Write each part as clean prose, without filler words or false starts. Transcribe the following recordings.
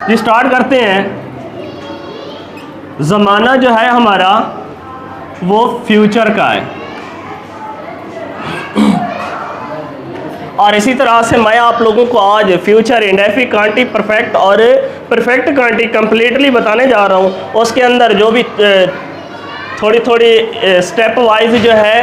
जी start करते हैं। ज़माना जो है हमारा वो फ्यूचर का है, और इसी तरह से मैं आप लोगों को आज फ्यूचर इंडेफिनिट कांटिक परफेक्ट और परफेक्ट कांटिक कंप्लीटली बताने जा रहा हूँ। उसके अंदर जो भी थोड़ी थोड़ी स्टेप वाइज जो है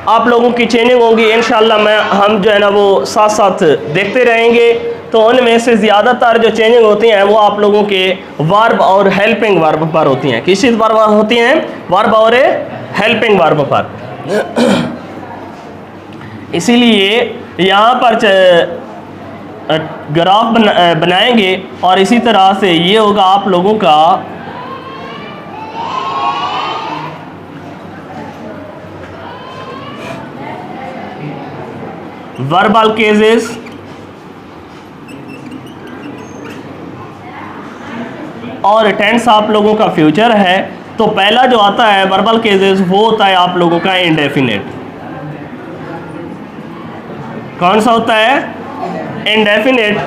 आप लोगों की चेंजिंग होंगी इंशाल्लाह। हम जो है ना वो साथ साथ देखते रहेंगे। तो उनमें से ज़्यादातर जो चेंजिंग होती हैं वो आप लोगों के वर्ब और हेल्पिंग वर्ब पर होती हैं। किस चीज़ पर होती हैं? वर्ब और हेल्पिंग वर्ब पर। इसीलिए यहाँ पर ग्राफ बनाएंगे और इसी तरह से ये होगा आप लोगों का वर्बल केसेस और टेंस आप लोगों का फ्यूचर है। तो पहला जो आता है वर्बल केसेस वो होता है आप लोगों का इंडेफिनिट। कौन सा होता है? इंडेफिनिट,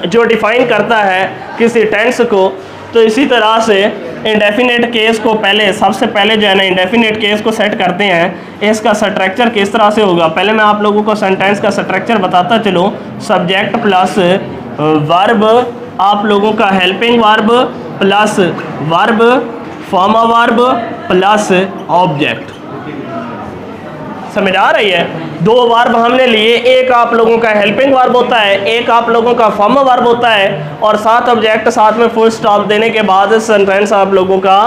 जो डिफाइन करता है किसी टेंस को। तो इसी तरह से इंडेफिनिट केस को पहले सबसे पहले जो है ना इंडेफिनिट केस को सेट करते हैं। इसका स्ट्रक्चर किस तरह से होगा? पहले मैं आप लोगों को सेंटेंस का स्ट्रक्चर बताता चलूँ। सब्जेक्ट प्लस वर्ब, आप लोगों का helping verb plus verb, form of verb plus object. समझ आ रही है? दो वर्ब हमने लिए, एक आप लोगों का हेल्पिंग वर्ब होता है, एक आप लोगों का फॉर्म ऑफ वर्ब होता है, और साथ ऑब्जेक्ट साथ में फुल स्टॉप देने के बाद सेंटेंस आप लोगों का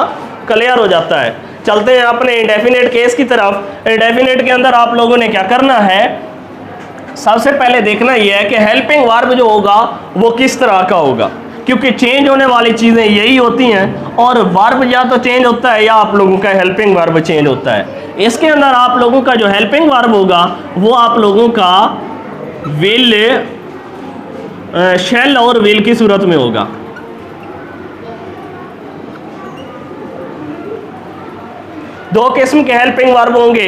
क्लियर हो जाता है। चलते हैं अपने इंडेफिनिट केस की तरफ। इंडेफिनिट के अंदर आप लोगों ने क्या करना है? सबसे पहले देखना यह है कि हेल्पिंग वर्ब जो होगा वो किस तरह का होगा, क्योंकि चेंज होने वाली चीज़ें यही होती हैं। और वर्ब या तो चेंज होता है या आप लोगों का हेल्पिंग वर्ब चेंज होता है। इसके अंदर आप लोगों का जो हेल्पिंग वर्ब होगा वो आप लोगों का विल, शैल और विल की सूरत में होगा। दो किस्म के हेल्पिंग वर्ब होंगे।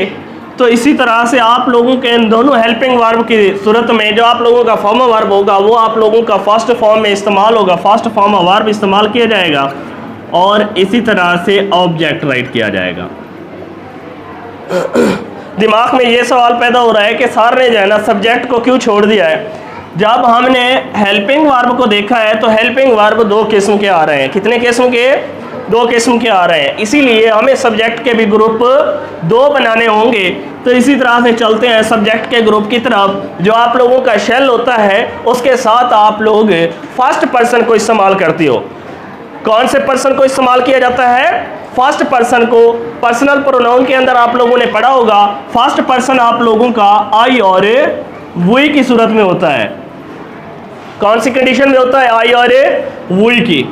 तो इसी तरह से आप लोगों के इन दोनों हेल्पिंग वर्ब की सूरत में जो आप लोगों का फॉर्म ऑफ वर्ब होगा वो आप लोगों का फर्स्ट फॉर्म में इस्तेमाल होगा, फर्स्ट फॉर्म ऑफ वर्ब इस्तेमाल किया जाएगा, और इसी तरह से ऑब्जेक्ट राइट किया जाएगा। दिमाग में ये सवाल पैदा हो रहा है कि सर ने जो है ना सब्जेक्ट को क्यों छोड़ दिया है? जब हमने हेल्पिंग वर्ब को देखा है तो हेल्पिंग वर्ब दो किस्म के आ रहे हैं। कितने किस्म के? दो किस्म के आ रहे हैं। इसीलिए हमें सब्जेक्ट के भी ग्रुप दो बनाने होंगे। तो इसी तरह से चलते हैं सब्जेक्ट के ग्रुप की तरफ। जो आप लोगों का शेल होता है उसके साथ आप लोग फर्स्ट पर्सन को इस्तेमाल करते हो। कौन से पर्सन को इस्तेमाल किया जाता है? फर्स्ट पर्सन को। पर्सनल प्रोनाउन के अंदर आप लोगों ने पढ़ा होगा फर्स्ट पर्सन आप लोगों का आई और वी की सूरत में होता है। कौन सी कंडीशन में होता है? आई और वी की।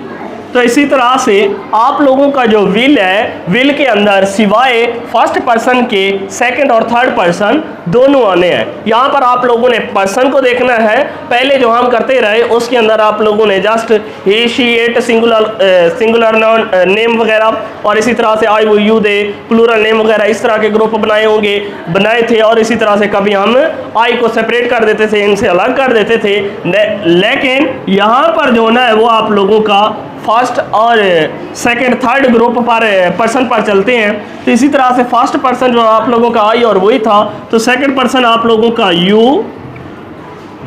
तो इसी तरह से आप लोगों का जो विल है, विल के अंदर सिवाय फर्स्ट पर्सन के सेकंड और थर्ड पर्सन दोनों आने हैं। यहाँ पर आप लोगों ने पर्सन को देखना है। पहले जो हम करते रहे उसके अंदर आप लोगों ने just he, she, it, singular noun name वगैरह, और इसी तरह से आई, वो, यू, दे, प्लूरल नेम वगैरह इस तरह के ग्रुप बनाए थे। और इसी तरह से कभी हम आई को सेपरेट कर देते थे, इनसे अलग कर देते थे। लेकिन यहाँ पर जो ना है वो आप लोगों का फर्स्ट और सेकंड थर्ड ग्रुप पर पर्सन पर चलते हैं। तो इसी तरह से फर्स्ट पर्सन जो आप लोगों का आई और वही था, तो सेकंड पर्सन आप लोगों का यू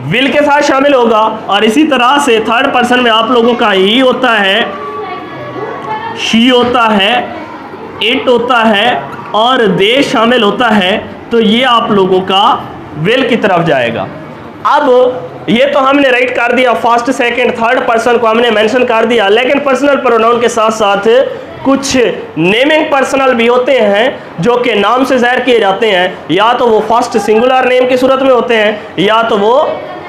विल के साथ शामिल होगा, और इसी तरह से थर्ड पर्सन में आप लोगों का ही होता है, शी होता है, इट होता है और दे शामिल होता है। तो ये आप लोगों का विल की तरफ जाएगा। अब ये तो हमने राइट कर दिया, फर्स्ट सेकंड थर्ड पर्सन को हमने मेंशन कर दिया। लेकिन पर्सनल प्रोनाउन के साथ साथ कुछ नेमिंग पर्सनल भी होते हैं जो कि नाम से ज़ाहिर किए जाते हैं। या तो वो फर्स्ट सिंगुलर नेम की सूरत में होते हैं या तो वो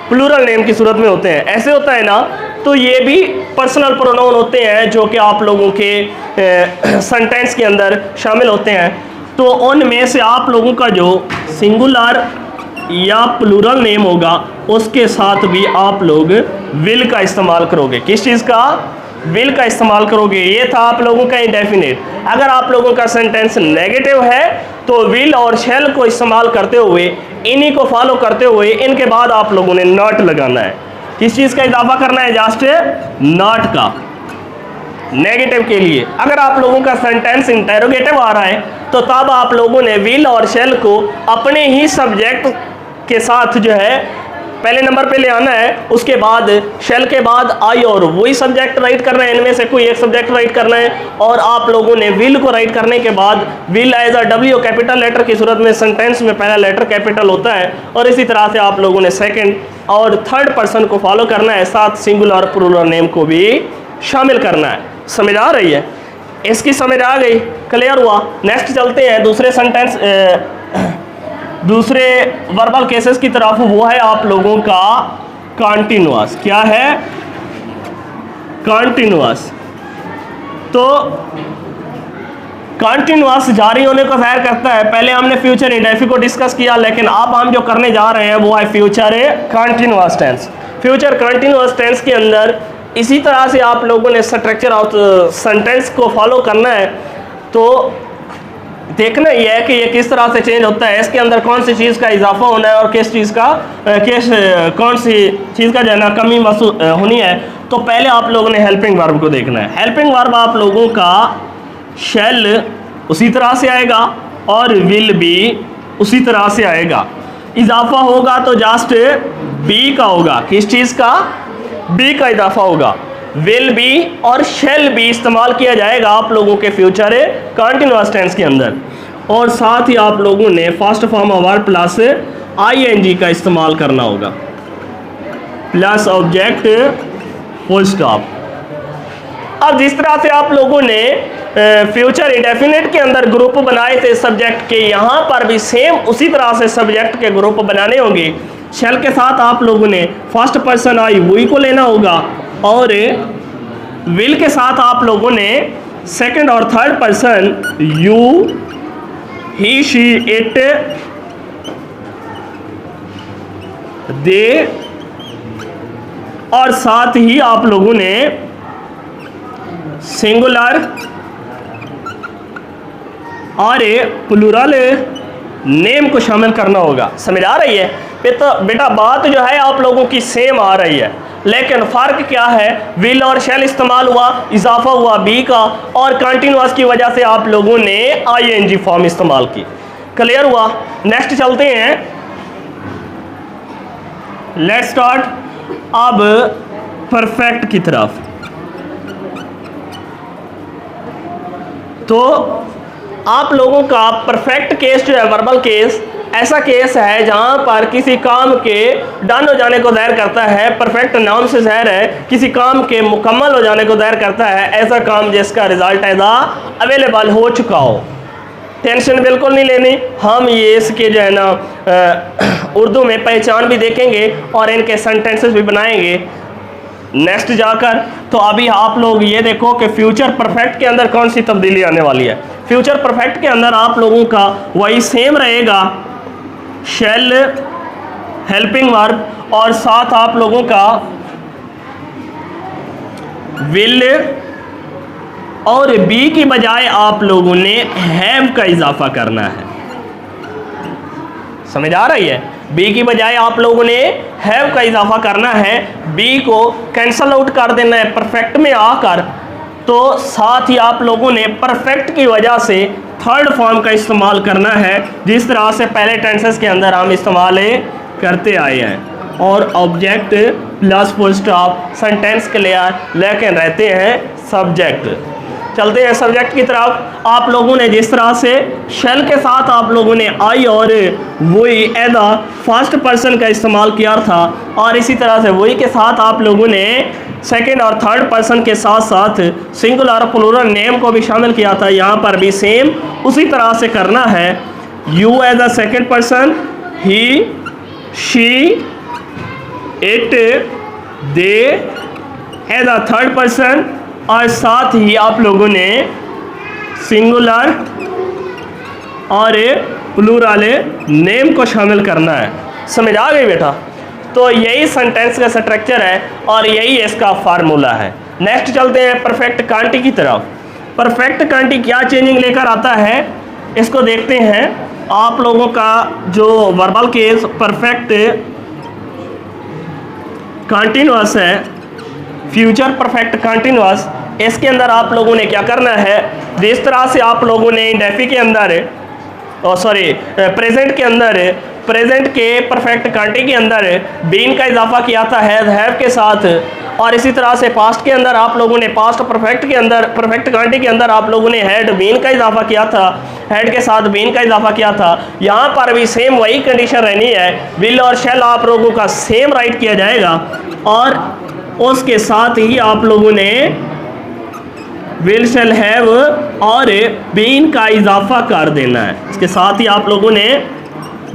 प्लूरल नेम की सूरत में होते हैं। ऐसे होता है ना? तो ये भी पर्सनल प्रोनाउन होते हैं जो कि आप लोगों के सेंटेंस के अंदर शामिल होते हैं। तो उनमें से आप लोगों का जो सिंगुलर या प्लूरल नेम होगा उसके साथ भी आप लोग विल का इस्तेमाल करोगे। किस चीज़ का? विल का इस्तेमाल करोगे। ये था आप लोगों का इंडेफिनिट। अगर आप लोगों का सेंटेंस नेगेटिव है तो विल और शैल को इस्तेमाल करते हुए, इन्हीं को फॉलो करते हुए, इनके बाद आप लोगों ने नॉट लगाना है। किस चीज़ का इजाफा करना है? जस्ट नॉट का, नेगेटिव के लिए। अगर आप लोगों का सेंटेंस इंटेरोगेटिव आ रहा है तो तब आप लोगों ने विल और शेल को अपने ही सब्जेक्ट के साथ जो है पहले नंबर पे ले आना है। उसके बाद शेल के बाद आई और वही सब्जेक्ट राइट करना है, इनमें से कोई एक सब्जेक्ट राइट करना है। और आप लोगों ने विल को राइट करने के बाद will as a W capital letter की सूरत में सेंटेंस में पहला लेटर कैपिटल होता है। और इसी तरह से आप लोगों ने सेकंड और थर्ड पर्सन को फॉलो करना है, साथ सिंगुलर और प्लूरल नेम को भी शामिल करना है। समझ आ रही है? इसकी समझ आ गई? क्लियर हुआ? नेक्स्ट चलते हैं दूसरे सेंटेंस, दूसरे वर्बल केसेस की तरफ। वो है आप लोगों का कॉन्टिन्यूअस। क्या है? कॉन्टिन्यूअस। तो कॉन्टिन्यूअस जारी होने को जाहिर करता है। पहले हमने फ्यूचर इंडेफिनिट को डिस्कस किया, लेकिन अब हम जो करने जा रहे हैं वो है future continuous tense. Future continuous tense के अंदर इसी तरह से आप लोगों ने स्ट्रक्चर ऑफ सेंटेंस को फॉलो करना है। तो देखना यह है कि ये किस तरह से चेंज होता है, इसके अंदर कौन सी चीज़ का इजाफा होना है और किस चीज़ का कौन सी चीज़ का जो है ना कमी होनी है। तो पहले आप लोगों ने हेल्पिंग वर्ब को देखना है। हेल्पिंग वर्ब आप लोगों का शेल उसी तरह से आएगा और विल भी उसी तरह से आएगा। इजाफा होगा तो जस्ट बी का होगा। किस चीज़ का? बी का इजाफा होगा। विल बी और शेल बी इस्तेमाल किया जाएगा आप लोगों के फ्यूचर कंटिन्यूअस टेंस के अंदर। और साथ ही आप लोगों ने first form of verb plus ING का इस्तेमाल करना होगा, प्लस ऑब्जेक्ट फुल स्टॉप। अब जिस तरह से आप लोगों ने फ्यूचर इंडेफिनिट के अंदर ग्रुप बनाए थे सब्जेक्ट के, यहाँ पर भी सेम उसी तरह से सब्जेक्ट के ग्रुप बनाने होंगे। शेल के साथ आप लोगों ने फर्स्ट पर्सन आई वही को लेना होगा और विल के साथ आप लोगों ने सेकंड और third person you, he, she, it, they और साथ ही आप लोगों ने सिंगुलर और प्लूरल नेम को शामिल करना होगा। समझ आ रही है? बेटा बात जो है आप लोगों की सेम आ रही है, लेकिन फ़र्क क्या है? विल और शेल इस्तेमाल हुआ, इजाफा हुआ बी का, और कंटिन्यूअस की वजह से आप लोगों ने आईएनजी फॉर्म इस्तेमाल की। क्लियर हुआ? नेक्स्ट चलते हैं। लेट्स स्टार्ट अब परफेक्ट की तरफ। तो आप लोगों का परफेक्ट केस जो है वर्बल केस, ऐसा केस है जहां पर किसी काम के डन हो जाने को जाहिर करता है। परफेक्ट नाउन से जाहिर है किसी काम के मुकम्मल हो जाने को जाहिर करता है, ऐसा काम जिसका रिजल्ट एदा अवेलेबल हो चुका हो। टेंशन बिल्कुल नहीं लेनी, हम ये इसके जो है ना उर्दू में पहचान भी देखेंगे और इनके सेंटेंसेस भी बनाएंगे नेक्स्ट जाकर। तो अभी आप लोग ये देखो कि फ्यूचर परफेक्ट के अंदर कौन सी तब्दीली आने वाली है। फ्यूचर परफेक्ट के अंदर आप लोगों का वही सेम रहेगा, शेल, हेल्पिंग वर्ब और साथ आप लोगों का विल और बी की बजाय आप लोगों ने हैव का इजाफा करना है। समझ आ रही है? बी की बजाय आप लोगों ने हैव का इजाफा करना है, बी को कैंसल आउट कर देना है परफेक्ट में आकर। तो साथ ही आप लोगों ने परफेक्ट की वजह से थर्ड फॉर्म का इस्तेमाल करना है, जिस तरह से पहले टेंसेस के अंदर हम इस्तेमाल करते आए हैं। और object plus full stop sentence clear, लेकिन रहते हैं सब्जेक्ट। चलते हैं सब्जेक्ट की तरफ। आप लोगों ने जिस तरह से शेल के साथ आप लोगों ने आई और वही एदा फर्स्ट पर्सन का इस्तेमाल किया था, और इसी तरह से वही के साथ आप लोगों ने सेकंड और थर्ड पर्सन के साथ साथ सिंगुलर और प्लूरल नेम को भी शामिल किया था, यहाँ पर भी सेम उसी तरह से करना है। You as a second person, he, she, it, they as a third person, और साथ ही आप लोगों ने सिंगुलर और प्लूरल नेम को शामिल करना है। समझ आ गई बेटा? तो यही सेंटेंस का स्ट्रक्चर है और यही इसका फार्मूला है। नेक्स्ट चलते हैं परफेक्ट कांटी की तरफ। परफेक्ट कांटी क्या चेंजिंग लेकर आता है इसको देखते हैं। आप लोगों का जो वर्बल केस परफेक्ट कंटिन्यूअस है, फ्यूचर परफेक्ट कंटिन्यूअस, इसके अंदर आप लोगों ने क्या करना है, जिस तरह से आप लोगों ने इंडेफी के अंदर प्रेजेंट के अंदर, प्रेजेंट के परफेक्ट कांटी के अंदर बीन का इजाफा किया था हैव के साथ, और इसी तरह से पास्ट के अंदर आप लोगों ने पास्ट परफेक्ट के अंदर, परफेक्ट कांटी के अंदर आप लोगों ने हैड बीन का इजाफा किया था, हैड के साथ बीन का इजाफा किया था। यहाँ पर भी सेम वही कंडीशन रहनी है, विल और शेल आप लोगों का सेम राइट किया जाएगा, और उसके साथ ही आप लोगों ने विल शेल हैव और बीन का इजाफा कर देना है, इसके साथ ही आप लोगों ने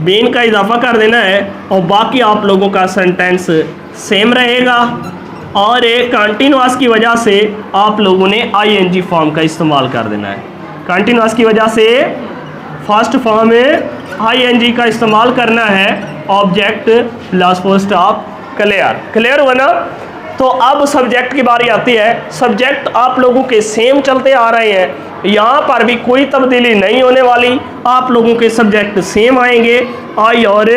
बीन का इजाफा कर देना है, और बाकी आप लोगों का सेंटेंस सेम रहेगा। और एक कंटिन्यूअस की वजह से आप लोगों ने आईएनजी फॉर्म का इस्तेमाल कर देना है, कंटिन्यूअस की वजह से फर्स्ट फॉर्म में आईएनजी का इस्तेमाल करना है, object last first of clear हुआ ना। तो अब सब्जेक्ट की बारी आती है, सब्जेक्ट आप लोगों के सेम चलते आ रहे हैं, यहाँ पर भी कोई तब्दीली नहीं होने वाली, आप लोगों के सब्जेक्ट सेम आएंगे, आई और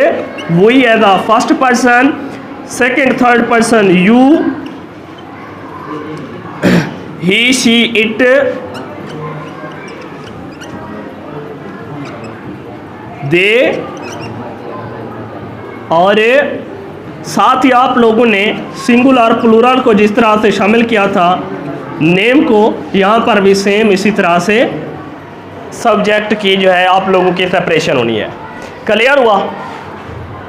वही है the first person, second third person you, he she it, they, और साथ ही आप लोगों ने सिंगुलर प्लूरल को जिस तरह से शामिल किया था नेम को, यहाँ पर भी सेम इसी तरह से सब्जेक्ट की जो है आप लोगों की सेपरेशन होनी है। क्लियर हुआ,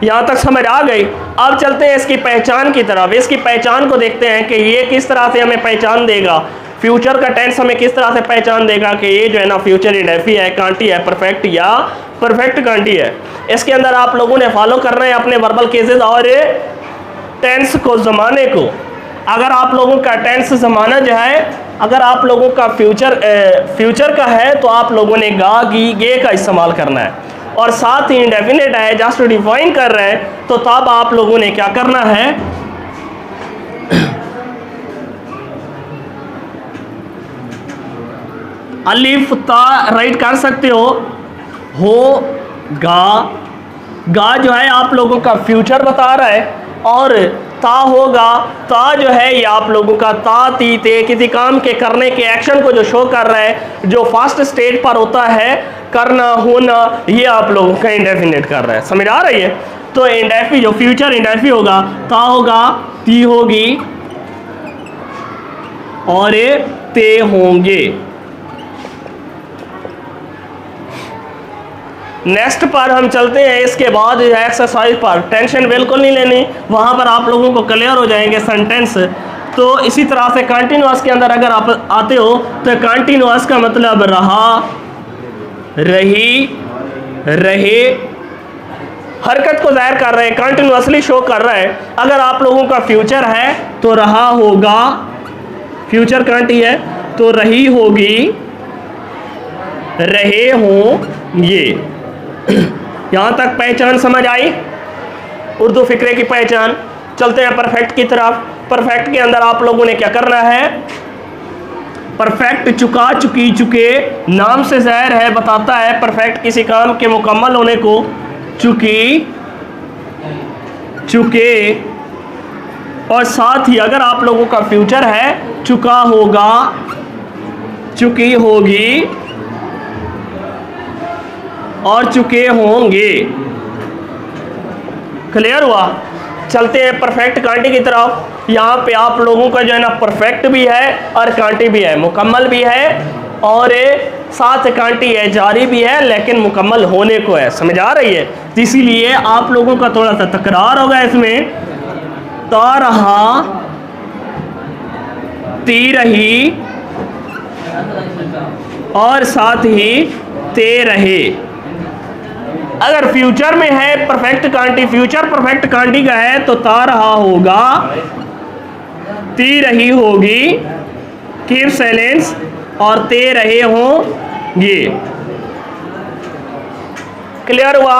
यहाँ तक समझ आ गई। अब चलते हैं इसकी पहचान की तरफ, इसकी पहचान को देखते हैं कि ये किस तरह से हमें पहचान देगा, फ्यूचर का टेंस हमें किस तरह से पहचान देगा कि ये जो है ना फ्यूचर इंडेफी है, कांटी है, परफेक्ट या परफेक्ट कांटी है। इसके अंदर आप लोगों ने फॉलो करना है अपने वर्बल केसेस और टेंस को, ज़माने को। अगर आप लोगों का टेंस ज़माना जो है, अगर आप लोगों का फ्यूचर का है तो आप लोगों ने गा, गी, गे का इस्तेमाल करना है, और साथ ही इंडेफिनेट है, जस्ट डिफाइन कर रहे हैं, तो तब आप लोगों ने क्या करना है, अलिफ ता राइट कर सकते हो गा जो है आप लोगों का फ्यूचर बता रहा है, और ता होगा, ता जो है ये आप लोगों का ता, ती, ते किसी काम के करने के एक्शन को जो शो कर रहा है, जो फर्स्ट स्टेज पर होता है, करना, होना, ये आप लोगों का इंडेफिनेट कर रहा है। समझ आ रही है। तो इंडेफी जो फ्यूचर इंडेफी होगा, ता होगा, ती होगी और ते होंगे। नेक्स्ट पर हम चलते हैं, इसके बाद एक्सरसाइज पर, टेंशन बिल्कुल नहीं लेनी, वहाँ पर आप लोगों को क्लियर हो जाएंगे सेंटेंस। तो इसी तरह से कंटिन्यूअस के अंदर अगर आप आते हो तो कंटिन्यूअस का मतलब रहा, रही, रहे, हरकत को जाहिर कर रहे हैं, कंटिन्यूअसली शो कर रहा है। अगर आप लोगों का फ्यूचर है तो रहा होगा, फ्यूचर कंटी है तो रही होगी, रहे होंगे। यहाँ तक पहचान समझ आई, उर्दू फिक्रे की पहचान। चलते हैं परफेक्ट की तरफ। परफेक्ट के अंदर आप लोगों ने क्या करना है, परफेक्ट चुका, चुकी, चुके, नाम से ज़ाहिर है, बताता है परफेक्ट किसी काम के मुकम्मल होने को, चुकी, चुके, और साथ ही अगर आप लोगों का फ्यूचर है, चुका होगा, चुकी होगी और चुके होंगे। क्लियर हुआ। चलते हैं परफेक्ट कांटी की तरफ। यहाँ पे आप लोगों का जो है ना परफेक्ट भी है और कांटी भी है, मुकम्मल भी है, और साथ कांटी है, जारी भी है, लेकिन मुकम्मल होने को है। समझ आ रही है। तो इसीलिए आप लोगों का थोड़ा सा तकरार होगा इसमें, ता रहा, ती रही और साथ ही ते रहे। अगर फ्यूचर में है perfect Kanti, future perfect Kanti का है तो ता रहा होगा, ती रही होगी, कीप साइलेंस, और ते रहे होंगे। क्लियर हुआ।